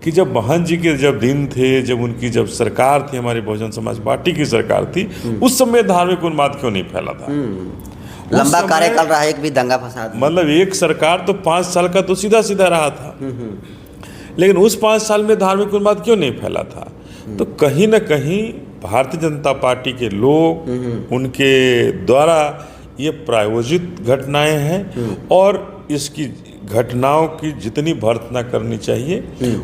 कि जब महंत जी के जब दिन थे, जब उनकी जब सरकार थी, हमारी बहुजन समाज पार्टी की सरकार थी, उस समय धार्मिक उन्माद क्यों नहीं फैला था? लंबा कार्यकाल रहा, एक भी दंगा फसाद, मतलब एक सरकार तो 5 साल का तो सीधा सीधा रहा था, लेकिन उस 5 साल में धार्मिक उन्माद क्यों नहीं फैला था? तो कहीं ना कहीं भारतीय जनता पार्टी के लोग, उनके द्वारा ये प्रायोजित घटनाएं हैं, और इसकी घटनाओं की जितनी भर्त्सना करनी चाहिए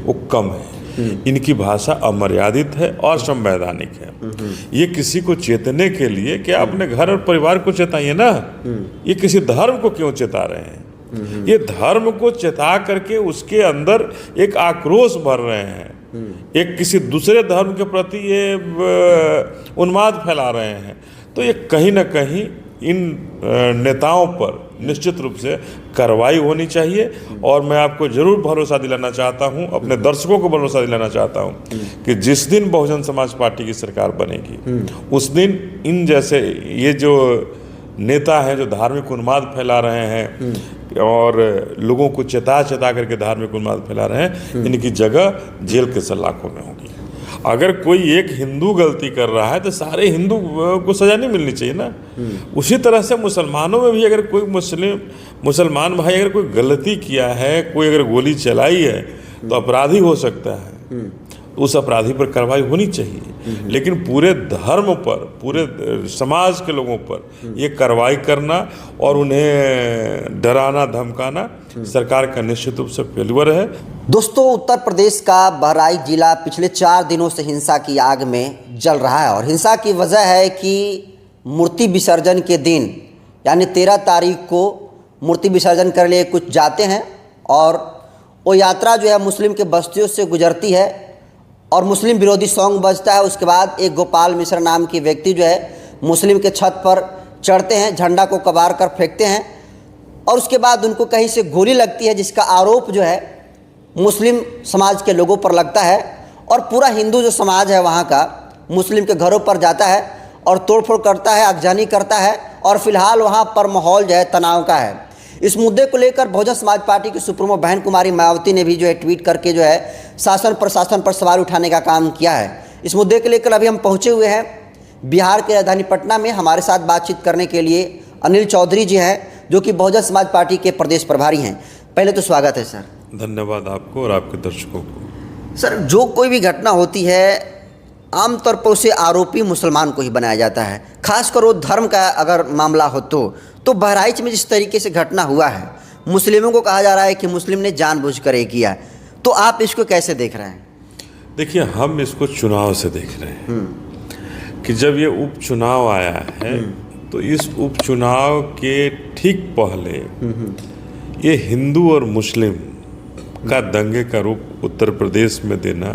वो कम है। इनकी भाषा अमर्यादित है और संवैधानिक है। ये किसी को चेतने के लिए, क्या अपने घर और परिवार को चेताइए ना, ये किसी धर्म को क्यों चेता रहे हैं? ये धर्म को चेता करके उसके अंदर एक आक्रोश भर रहे हैं, एक किसी दूसरे धर्म के प्रति ये उन्माद फैला रहे हैं। तो ये कहीं ना कहीं इन नेताओं पर निश्चित रूप से कार्रवाई होनी चाहिए। और मैं आपको जरूर भरोसा दिलाना चाहता हूं, अपने दर्शकों को भरोसा दिलाना चाहता हूं कि जिस दिन बहुजन समाज पार्टी की सरकार बनेगी, उस दिन इन जैसे ये जो नेता हैं जो धार्मिक उन्माद फैला रहे हैं और लोगों को चेता करके धार्मिक उन्माद फैला रहे हैं, इनकी जगह जेल के सलाखों में होगी। अगर कोई एक हिंदू गलती कर रहा है तो सारे हिंदू को सजा नहीं मिलनी चाहिए ना। उसी तरह से मुसलमानों में भी अगर कोई मुसलमान भाई अगर कोई गलती किया है, कोई अगर गोली चलाई है तो अपराधी हो सकता है, तो उस अपराधी पर कार्रवाई होनी चाहिए। लेकिन पूरे धर्म पर, पूरे समाज के लोगों पर ये कार्रवाई करना और उन्हें डराना धमकाना सरकार का निश्चित रूप से फेल्यूर है। दोस्तों, उत्तर प्रदेश का बहराइच जिला पिछले 4 दिनों से हिंसा की आग में जल रहा है, और हिंसा की वजह है कि मूर्ति विसर्जन के दिन यानी 13 तारीख को मूर्ति विसर्जन करने लिए कुछ जाते हैं, और वो यात्रा जो है मुस्लिम के बस्तियों से गुजरती है और मुस्लिम विरोधी सॉन्ग बजता है। उसके बाद एक गोपाल मिश्रा नाम के व्यक्ति जो है मुस्लिम के छत पर चढ़ते हैं, झंडा को कबार कर फेंकते हैं, और उसके बाद उनको कहीं से गोली लगती है, जिसका आरोप जो है मुस्लिम समाज के लोगों पर लगता है। और पूरा हिंदू जो समाज है वहाँ का मुस्लिम के घरों पर जाता है और तोड़फोड़ करता है, आगजनी करता है, और फिलहाल वहाँ पर माहौल जो है तनाव का है। इस मुद्दे को लेकर बहुजन समाज पार्टी की सुप्रीमो बहन कुमारी मायावती ने भी जो है ट्वीट करके जो है शासन प्रशासन पर सवाल उठाने का काम किया है। इस मुद्दे को लेकर अभी हम पहुँचे हुए हैं बिहार के राजधानी पटना में। हमारे साथ बातचीत करने के लिए अनिल चौधरी जी हैं, जो कि बहुजन समाज पार्टी के प्रदेश प्रभारी हैं। पहले तो स्वागत है सर। धन्यवाद आपको और आपके दर्शकों को। सर, जो कोई भी घटना होती है आमतौर पर उसे आरोपी मुसलमान को ही बनाया जाता है, खासकर वो धर्म का अगर मामला हो तो बहराइच में जिस तरीके से घटना हुआ है, मुस्लिमों को कहा जा रहा है कि मुस्लिम ने जानबूझकर ये किया, तो आप इसको कैसे देख रहे हैं? देखिए, हम इसको चुनाव से देख रहे हैं कि जब ये उपचुनाव आया है तो इस उपचुनाव के ठीक पहले ये हिंदू और मुस्लिम का दंगे का रूप उत्तर प्रदेश में देना,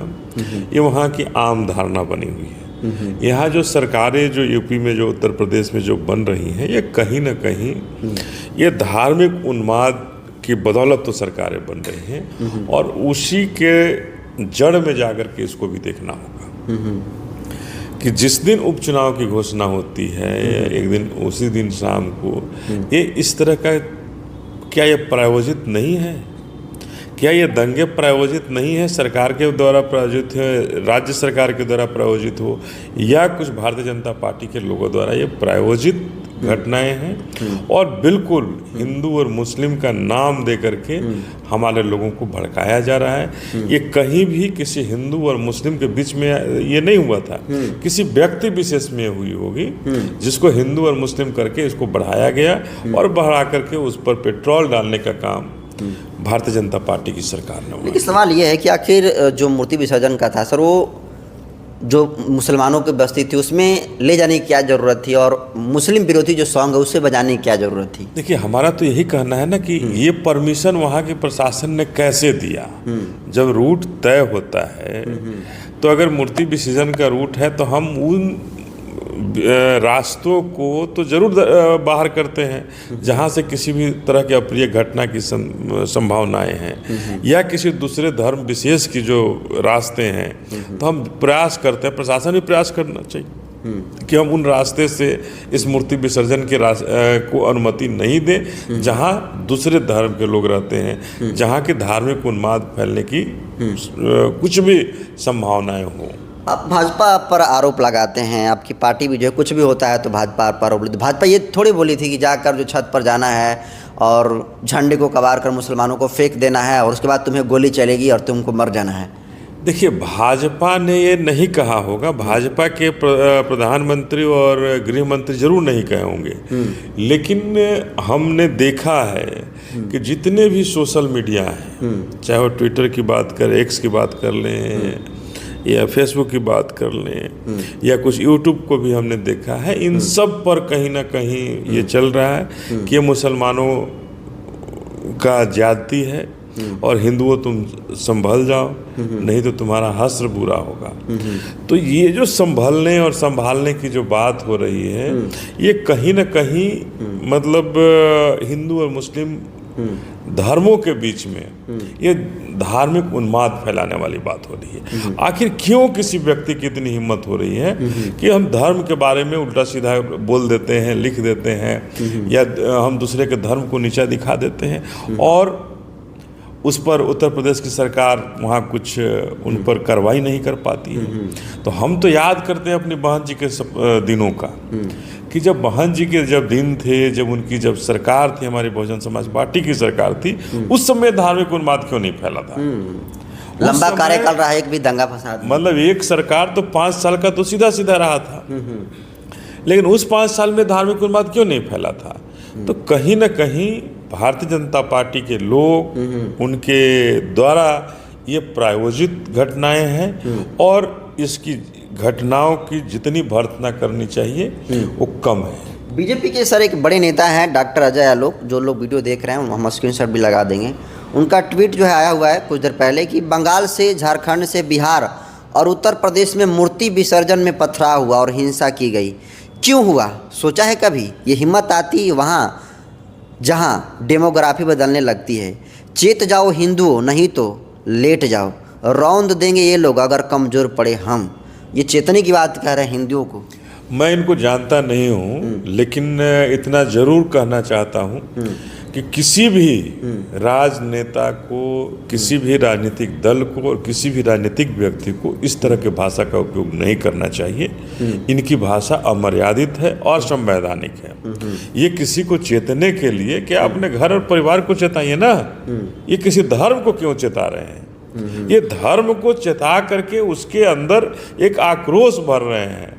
ये वहाँ की आम धारणा बनी हुई है। यहाँ जो सरकारें जो यूपी में जो उत्तर प्रदेश में जो बन रही हैं, ये कहीं ना कहीं ये धार्मिक उन्माद की बदौलत तो सरकारें बन रही हैं, और उसी के जड़ में जाकर के इसको भी देखना होगा कि जिस दिन उपचुनाव की घोषणा होती है एक दिन, उसी दिन शाम को ये इस तरह का, क्या ये प्रायोजित नहीं है? क्या ये दंगे प्रायोजित नहीं है? सरकार के द्वारा प्रायोजित है, राज्य सरकार के द्वारा प्रायोजित हो, या कुछ भारतीय जनता पार्टी के लोगों द्वारा ये प्रायोजित घटनाएं हैं, और बिल्कुल हिंदू और मुस्लिम का नाम दे करके हमारे लोगों को भड़काया जा रहा है। ये कहीं भी किसी हिंदू और मुस्लिम के बीच में ये नहीं हुआ था, किसी व्यक्ति विशेष में हुई होगी, जिसको हिंदू और मुस्लिम करके इसको बढ़ाया गया, और बढ़ा करके उस पर पेट्रोल डालने का काम भारतीय जनता पार्टी की सरकार ने। लेकिन सवाल ये है कि आखिर जो मूर्ति विसर्जन का था सर, वो जो मुसलमानों की बस्ती थी उसमें ले जाने की क्या ज़रूरत थी, और मुस्लिम विरोधी जो सॉन्ग है उसे बजाने की क्या ज़रूरत थी? देखिए, हमारा तो यही कहना है ना कि ये परमिशन वहाँ के प्रशासन ने कैसे दिया। जब रूट तय होता है तो अगर मूर्ति विसर्जन का रूट है तो हम उन रास्तों को तो जरूर बाहर करते हैं जहाँ से किसी भी तरह की अप्रिय घटना की संभावनाएं हैं, या किसी दूसरे धर्म विशेष की जो रास्ते हैं, तो हम प्रयास करते हैं, प्रशासन भी प्रयास करना चाहिए। कि हम उन रास्ते से इस मूर्ति विसर्जन के को अनुमति नहीं दें जहां दूसरे धर्म के लोग रहते हैं, जहां के धार्मिक उन्माद फैलने की कुछ भी संभावनाएं हो। आप भाजपा पर आरोप लगाते हैं, आपकी पार्टी भी जो है कुछ भी होता है तो भाजपा पर आरोप लेती। भाजपा ये थोड़ी बोली थी कि जाकर जो छत पर जाना है और झंडे को कबार कर मुसलमानों को फेंक देना है और उसके बाद तुम्हें गोली चलेगी और तुमको मर जाना है। देखिए, भाजपा ने ये नहीं कहा होगा, भाजपा के प्रधानमंत्री और गृह मंत्री जरूर नहीं कहे होंगे, लेकिन हमने देखा है कि जितने भी सोशल मीडिया हैं, चाहे वो ट्विटर की बात करें, एक्स की बात कर लें या फेसबुक की बात कर लें या कुछ यूट्यूब को भी हमने देखा है, इन सब पर कहीं ना कहीं ये चल रहा है कि ये मुसलमानों का ज्यादती है और हिंदुओं तुम संभल जाओ, नहीं तो तुम्हारा हश्र बुरा होगा। तो ये जो संभलने और संभालने की जो बात हो रही है, ये कहीं ना कहीं मतलब हिंदू और मुस्लिम धर्मों के बीच में ये धार्मिक उन्माद फैलाने वाली बात हो रही है। आखिर क्यों किसी व्यक्ति की इतनी हिम्मत हो रही है कि हम धर्म के बारे में उल्टा सीधा बोल देते हैं, लिख देते हैं, या हम दूसरे के धर्म को नीचा दिखा देते हैं और उस पर उत्तर प्रदेश की सरकार वहाँ कुछ उन पर कार्रवाई नहीं कर पाती है। तो हम तो याद करते हैं अपनी बहन जी के दिनों का, कि जब बहन जी के जब दिन थे, जब उनकी जब सरकार थी, हमारी बहुजन समाज पार्टी की सरकार थी, उस समय धार्मिक उन्माद क्यों नहीं फैला था? लंबा कार्यकाल रहा, एक भी दंगा फसाद, मतलब एक सरकार तो 5 साल का तो सीधा सीधा रहा था, लेकिन उस 5 साल में धार्मिक उन्माद क्यों नहीं फैला था? तो कहीं ना कहीं भारतीय जनता पार्टी के लोग, उनके द्वारा ये प्रायोजित घटनाएं हैं और इसकी घटनाओं की जितनी भर्त्सना करनी चाहिए वो कम है। बीजेपी के सर एक बड़े नेता हैं डॉक्टर अजय आलोक, जो लोग वीडियो देख रहे हैं हम स्क्रीनशॉट भी लगा देंगे। उनका ट्वीट जो है आया हुआ है कुछ देर पहले कि बंगाल से, झारखंड से, बिहार और उत्तर प्रदेश में मूर्ति विसर्जन में पथराव हुआ और हिंसा की गई। क्यों हुआ? सोचा है कभी? ये हिम्मत आती वहाँ जहाँ डेमोग्राफी बदलने लगती है। चेत जाओ हिंदुओं, नहीं तो लेट जाओ, रौंद देंगे ये लोग अगर कमज़ोर पड़े हम। ये चेतने की बात कह रहे हैं हिंदुओं को। मैं इनको जानता नहीं हूँ, लेकिन इतना ज़रूर कहना चाहता हूँ कि किसी भी राजनेता को, किसी भी राजनीतिक दल को और किसी भी राजनीतिक व्यक्ति को इस तरह के भाषा का उपयोग नहीं करना चाहिए। इनकी भाषा अमर्यादित है और संवैधानिक है। ये किसी को चेतने के लिए, क्या अपने घर और परिवार को चेताइए ना, ये किसी धर्म को क्यों चेता रहे हैं? ये धर्म को चेता करके उसके अंदर एक आक्रोश भर रहे हैं,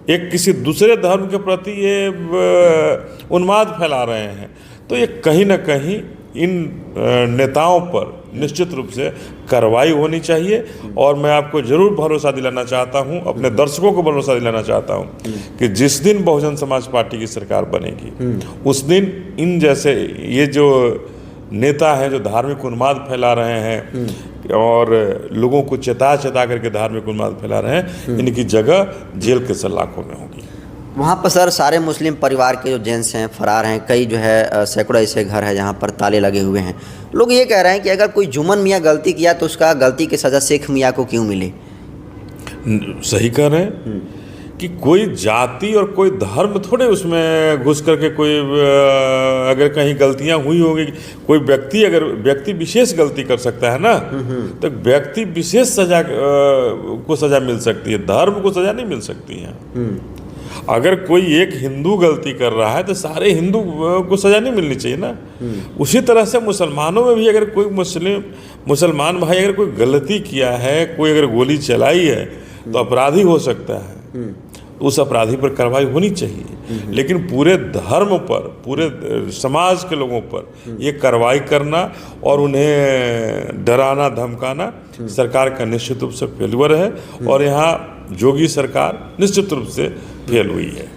एक किसी दूसरे धर्म के प्रति ये उन्माद फैला रहे हैं। तो ये कहीं ना कहीं इन नेताओं पर निश्चित रूप से कार्रवाई होनी चाहिए। और मैं आपको जरूर भरोसा दिलाना चाहता हूं, अपने दर्शकों को भरोसा दिलाना चाहता हूं कि जिस दिन बहुजन समाज पार्टी की सरकार बनेगी, उस दिन इन जैसे ये जो नेता हैं जो धार्मिक उन्माद फैला रहे हैं और लोगों को चेता करके धार्मिक उन्माद फैला रहे हैं, इनकी जगह जेल के सलाखों में होगी। वहाँ पर सर सारे मुस्लिम परिवार के जो जेंट्स हैं फरार हैं, कई जो है सैकड़ों ऐसे घर हैं जहाँ पर ताले लगे हुए हैं। लोग ये कह रहे हैं कि अगर कोई जुम्मन मियाँ गलती किया तो उसका गलती की सज़ा शेख मियाँ को क्यों मिले? सही कह रहे हैं कि कोई जाति और कोई धर्म थोड़े उसमें घुस करके कोई अगर कहीं गलतियां हुई होगी, कोई व्यक्ति अगर व्यक्ति विशेष गलती कर सकता है ना, तो व्यक्ति विशेष सजा को सजा मिल सकती है, धर्म को सजा नहीं मिल सकती है। अगर कोई एक हिंदू गलती कर रहा है तो सारे हिंदू को सजा नहीं मिलनी चाहिए ना। उसी तरह से मुसलमानों में भी अगर कोई मुसलमान भाई अगर कोई गलती किया है, कोई अगर गोली चलाई है तो अपराधी हो सकता है, उस अपराधी पर कार्रवाई होनी चाहिए। लेकिन पूरे धर्म पर, पूरे समाज के लोगों पर ये कार्रवाई करना और उन्हें डराना धमकाना सरकार का निश्चित रूप से फेल्यूर है और यहाँ जोगी सरकार निश्चित रूप से फेल हुई है।